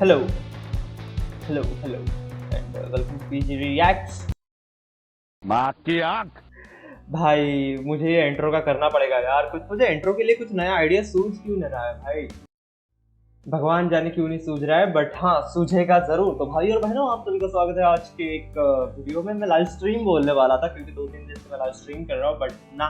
Hello, hello, and welcome to PG Reacts. माँ की आंख। भाई मुझे ये इंट्रो का करना पड़ेगा यार, कुछ मुझे इंट्रो के लिए कुछ नया आइडिया सूझ क्यों नहीं रहा है भाई। भगवान जाने क्यों नहीं सूझ रहा है, बट हाँ सूझेगा जरूर। तो भाई और बहनों, आप सभी का स्वागत है आज के एक वीडियो में। मैं लाइव स्ट्रीम बोलने वाला था क्योंकि 2-3 दिन से मैं लाइव स्ट्रीम कर रहा हूँ, बट ना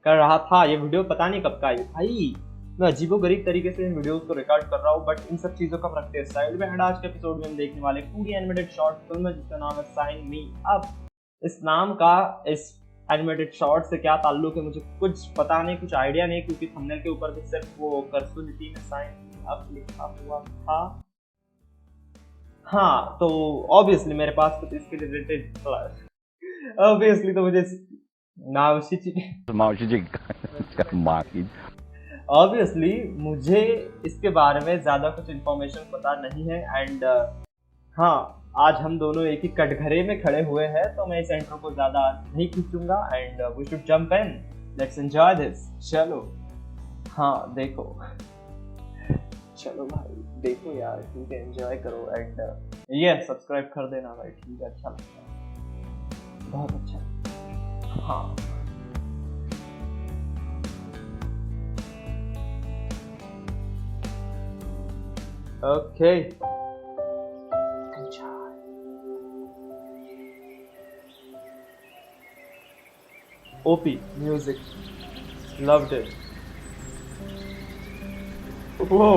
कर रहा था। ये वीडियो पता नहीं कब का है भाई। मैं अजीबोगरीब तरीके से इन वीडियोस को रिकॉर्ड कर रहा हूँ, बट इन सब चीजों का हम रखते हैं साइड में। एंड आज के एपिसोड में हम देखने वाले पूरी एनिमेटेड शॉर्ट फिल्म है जिसका नाम है साइन मी अप। इस नाम का इस एनिमेटेड शॉर्ट से क्या ताल्लुक है मुझे कुछ पता नहीं, कुछ आइडिया नहीं, क्योंकि थंबनेल के ऊपर भी सिर्फ वो कर्सुलिटी में साइन मी अप लिखा हुआ था। हाँ तो ऑब्वियसली मेरे पास कुछ इसके रिलेटेड ऑब्वियसली तो मुझे मावशी जी माँ की। ऑब्वियसली मुझे इसके बारे में ज्यादा कुछ इन्फॉर्मेशन पता नहीं है। एंड हाँ, आज हम दोनों एक ही कटघरे में खड़े हुए हैं, तो मैं इस इंट्रो को ज्यादा नहीं खींचूंगा। And we should jump in, let's enjoy this. चलो हाँ देखो, चलो भाई देखो यार, ठीक है एंजॉय करो। एंड ये सब्सक्राइब कर देना भाई, ठीक है, अच्छा लगता है, बहुत अच्छा। हाँ okay, OP music, loved it. Whoa,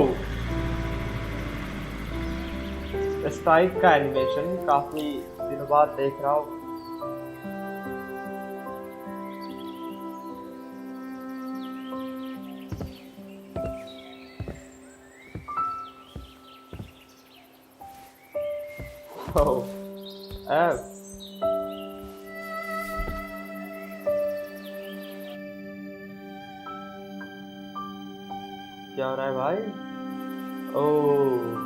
इस टाइप का एनिमेशन काफी दिनों बाद देख रहा हूँ। Oh, F. क्या हो रहा है भाई? ओह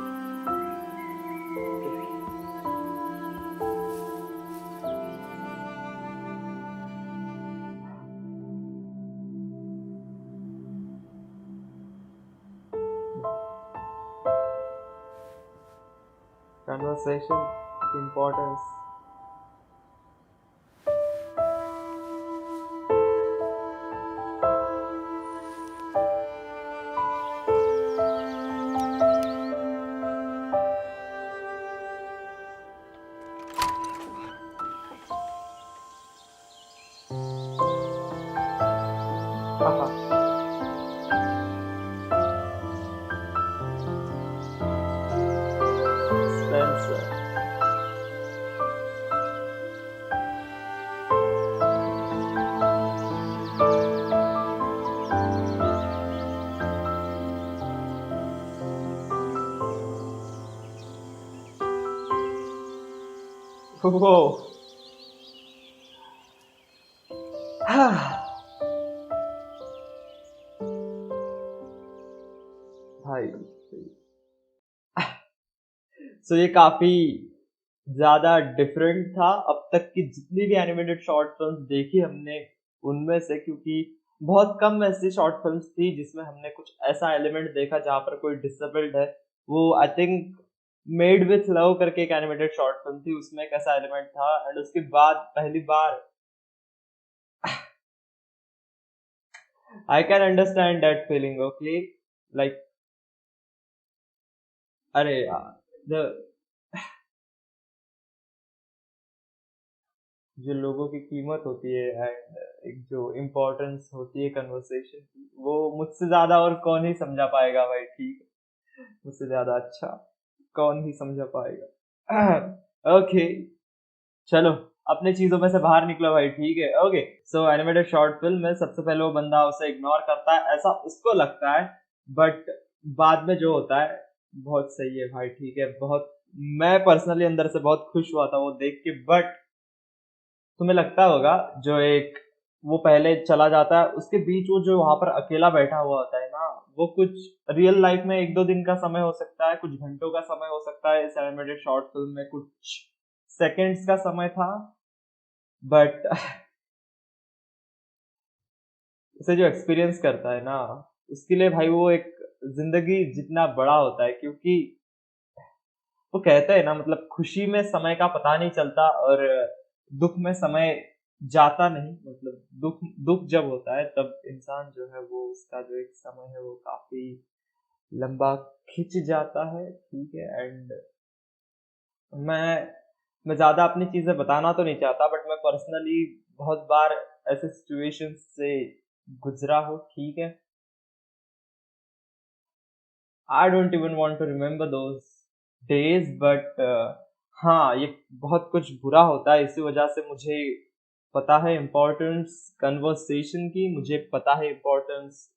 conversation importance. Haha. Spencer. Whoa. भाई सो ये काफी ज्यादा डिफरेंट था अब तक की जितनी भी एनिमेटेड शॉर्ट फिल्म्स देखी हमने उनमें से, क्योंकि बहुत कम ऐसी शॉर्ट फिल्म्स थी जिसमें हमने कुछ ऐसा एलिमेंट देखा जहां पर कोई डिसेबल्ड है। वो I think made with love करके एक एनिमेटेड शॉर्ट फिल्म थी, उसमें एक ऐसा एलिमेंट था। एंड उसके बाद पहली बार I can understand that feeling. Okay, like अरे यार, द जो लोगों की कीमत होती है एंड एक जो इम्पोर्टेंस होती है कन्वर्सेशन की, वो मुझसे ज्यादा और कौन ही समझा पाएगा भाई, ठीक है, मुझसे ज्यादा अच्छा कौन ही समझा पाएगा। ओके चलो, अपने चीजों में से बाहर निकलो भाई, ठीक है। Okay so animated short film में सबसे पहले वो बंदा उसे इग्नोर करता है, ऐसा उसको लगता है, बट बाद में जो होता है बहुत सही है भाई, ठीक है। बहुत, मैं पर्सनली अंदर से बहुत खुश हुआ था वो देख के। बट तुम्हें लगता होगा जो एक वो पहले चला जाता है, उसके बीच वो जो वहां पर अकेला बैठा हुआ होता है ना, वो कुछ रियल लाइफ में 1-2 दिन का समय हो सकता है, कुछ घंटों का समय हो सकता है। इस एनिमेटेड शॉर्ट फिल्म में कुछ सेकंड्स का समय था, बट उसे जो एक्सपीरियंस करता है ना, उसके लिए भाई वो एक जिंदगी जितना बड़ा होता है। क्योंकि वो कहते हैं ना, मतलब खुशी में समय का पता नहीं चलता और दुख में समय जाता नहीं। मतलब दुख दुख जब होता है तब इंसान जो है वो उसका जो एक समय है वो काफी लंबा खिंच जाता है, ठीक है। एंड मैं ज्यादा अपनी चीजें बताना तो नहीं चाहता, बट मैं पर्सनली बहुत बार ऐसे सिचुएशन से गुजरा हूँ, ठीक है। I don't even want to remember those days, but हाँ, ये बहुत कुछ बुरा होता है। इसी वजह से मुझे पता है इम्पोर्टेंस कन्वर्सेशन की, मुझे पता है इम्पोर्टेंस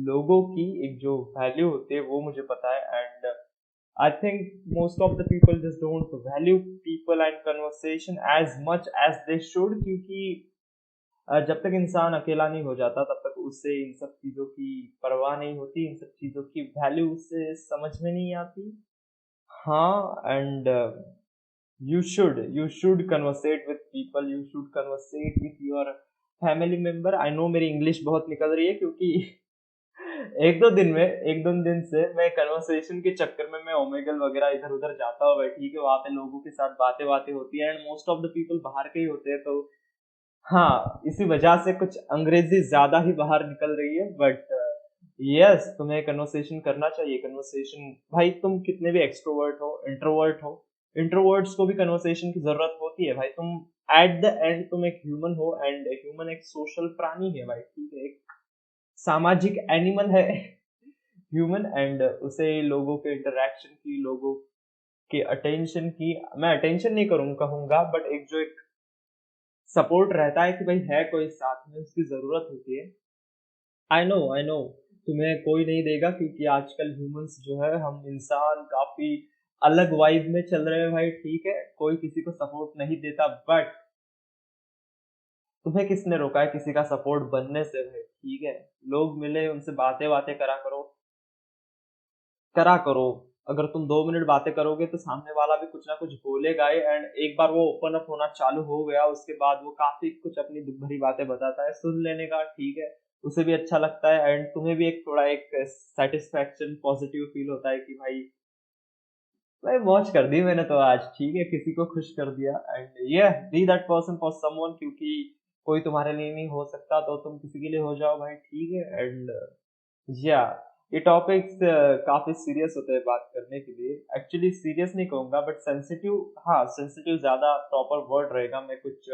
लोगों की, एक जो वैल्यू होती है वो मुझे पता है। And I think most of the people just don't value people and conversation as much as they should, क्योंकि जब तक इंसान अकेला नहीं हो जाता तब तक उसे इन सब चीज़ों की परवाह नहीं होती, इन सब चीज़ों की वैल्यू उसे समझ में नहीं आती। हाँ, and you should conversate with people, you should conversate with your family member। I know मेरी इंग्लिश बहुत निकल रही है क्योंकि एक दो दिन से मैं कन्वर्सेशन के चक्कर में मैं ओमेगल वगैरह इधर उधर जाता हूँ, ठीक है। वहाँ पे लोगों के साथ बातें बातें होती है and most of the people बाहर के ही होते हैं, तो हाँ, इसी वजह से कुछ अंग्रेजी ज्यादा ही बाहर निकल रही है। बट यस, तुम्हें कन्वर्सेशन करना चाहिए। कन्वर्सेशन भाई, तुम कितने भी एक्सट्रोवर्ट हो, इंट्रोवर्ट हो, इंट्रोवर्ट्स को भी कन्वर्सेशन की जरूरत होती है भाई। तुम एट द एंड तुम एक ह्यूमन हो एंड ह्यूमन एक सोशल प्राणी है भाई, ठीक है, एक सामाजिक एनिमल है ह्यूमन। एंड उसे लोगों के इंटरेक्शन की, लोगों के अटेंशन की, मैं अटेंशन नहीं कहूंगा, बट एक जो एक सपोर्ट रहता है कि भाई है कोई साथ में, उसकी जरूरत होती है। आई नो तुम्हें कोई नहीं देगा, क्योंकि आजकल ह्यूमंस जो है, हम इंसान काफी अलग वाइब में चल रहे हैं भाई, ठीक है। कोई किसी को सपोर्ट नहीं देता, बट तुम्हें किसने रोका है किसी का सपोर्ट बनने से भाई, ठीक है। लोग मिले, उनसे बातें बातें करा करो। अगर तुम 2 मिनट बातें करोगे तो सामने वाला भी कुछ ना कुछ बोलेगा ही, एंड एक बार वो ओपन अप होना चालू हो गया, उसके बाद वो काफी कुछ अपनी दुख भरी बातें बताता है, सुन लेने का, ठीक है। उसे भी अच्छा लगता है एंड तुम्हें भी एक थोड़ा एक सेटिस्फैक्शन, पॉजिटिव फील होता है कि भाई भाई मौज कर दी मैंने तो आज, ठीक है, किसी को खुश कर दिया। एंड ये be that person for someone, क्योंकि कोई तुम्हारे लिए नहीं हो सकता तो तुम किसी के लिए हो जाओ भाई, ठीक है। एंड या ये टॉपिक्स काफी सीरियस होते हैं बात करने के लिए। एक्चुअली सीरियस नहीं कहूंगा, बट सेंसिटिव, हाँ सेंसिटिव ज्यादा प्रॉपर वर्ड रहेगा। मैं कुछ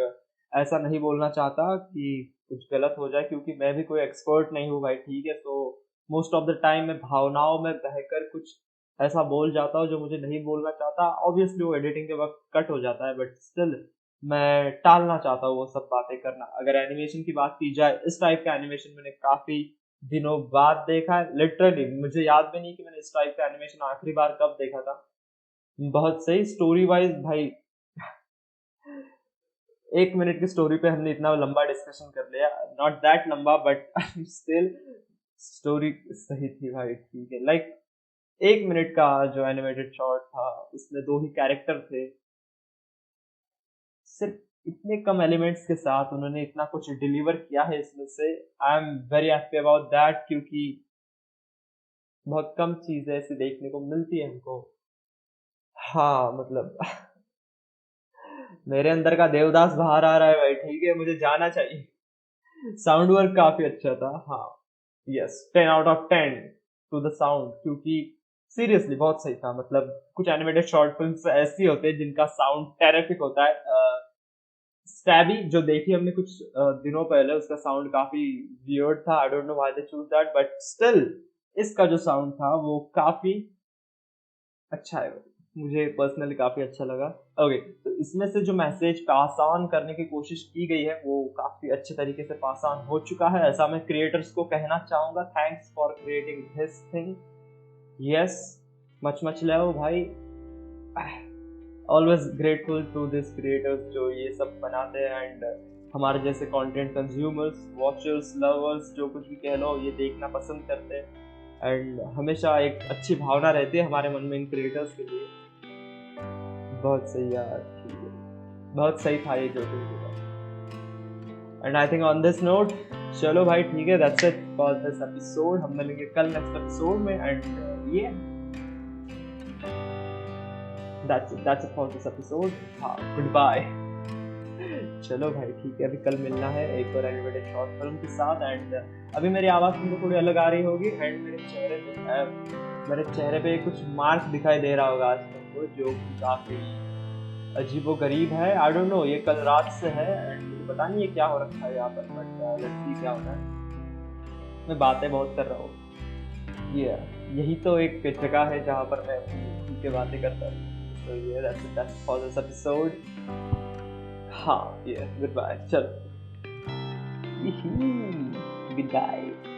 ऐसा नहीं बोलना चाहता कि कुछ गलत हो जाए, क्योंकि मैं भी कोई एक्सपर्ट नहीं हूँ भाई, ठीक है। तो मोस्ट ऑफ द टाइम मैं भावनाओं में बहकर कुछ ऐसा बोल जाता हूँ जो मुझे नहीं बोलना चाहता। ऑब्वियसली वो एडिटिंग के वक्त कट हो जाता है, बट स्टिल मैं टालना चाहता हूँ वो सब बातें करना। अगर एनिमेशन की बात की जाए, इस टाइप का एनिमेशन मैंने काफी दिनों बाद देखा है, लिटरली मुझे याद भी नहीं कि मैंने इस टाइप का एनिमेशन आखिरी बार कब देखा था। बहुत सही स्टोरी वाइज भाई, 1 मिनट की स्टोरी पे हमने इतना लंबा डिस्कशन कर लिया, नॉट दैट लंबा बट स्टिल स्टोरी सही थी भाई, ठीक है। लाइक 1 मिनट का जो एनिमेटेड शॉट था, उसमें 2 ही कैरेक्टर थे, सिर्फ इतने कम एलिमेंट्स के साथ उन्होंने इतना कुछ डिलीवर किया है इसमें से। I am very happy about that, क्योंकि बहुत कम चीजें ऐसी देखने को मिलती है हमको। हाँ मतलब मेरे अंदर का देवदास बाहर आ रहा है भाई, ठीक है, मुझे जाना चाहिए। साउंड वर्क काफी अच्छा था, हाँ। Yes, 10 out of 10 to the sound, क्योंकि सीरियसली बहुत सही था। मतलब कुछ एनिमेटेड शॉर्ट फिल्म्स ऐसी होते हैं जिनका साउंड टेरिफिक होता है। स्टैबी जो देखी हमने कुछ दिनों पहले, उसका साउंड काफी वियर्ड था। I don't know why they choose that, but still इसका जो साउंड था वो काफी अच्छा है, मुझे पर्सनली काफी अच्छा लगा। ओके, तो इसमें से जो मैसेज पास ऑन करने की कोशिश की गई है वो काफी अच्छे तरीके से पास ऑन हो चुका है, ऐसा मैं क्रिएटर्स को कहना चाहूंगा। Thanks for creating this thing. Yes, much much love भाई। Always grateful to this creators जो ये सब बनाते हैं, एंड हमारे जैसे कंटेंट कंज्यूमर्स, वॉचर्स, लवर्स, जो कुछ भी कह लो, ये देखना पसंद करते हैं। एंड हमेशा एक अच्छी भावना रहती है हमारे मन में इन क्रिएटर्स के लिए। बहुत सही यार, ठीक है, बहुत सही था ये जो तुम बोला। And I think on this note, चलो भाई ठीक है, that's it for this episode. हम मिलेंगे कल नेक्स्ट एपिसोड में, एंड ये that's it for this episode. हाँ, goodbye. चलो भाई ठीक है, अभी कल मिलना है एक और एनिमेटेड शॉर्ट फिल्म के साथ। एंड अभी मेरी आवाज़ तुमको थोड़ी अलग आ रही होगी, एंड मेरे चेहरे पे कुछ मार्क दिखाई दे रहा होगा आज तुमको, जो कि काफ़ी अजीबो गरीब है। आई डोंट नो, ये कल रात से है एंड मुझे पता नहीं है क्या हो रखा है यहाँ पर, बट लेट्स सी क्या होता है। मैं बातें बहुत कर रहा हूँ, यही तो एक जगह है जहाँ पर मैं खुल के बातें करता हूँ। So yeah, that's for this episode. हाँ, yeah, goodbye. चलो, goodbye.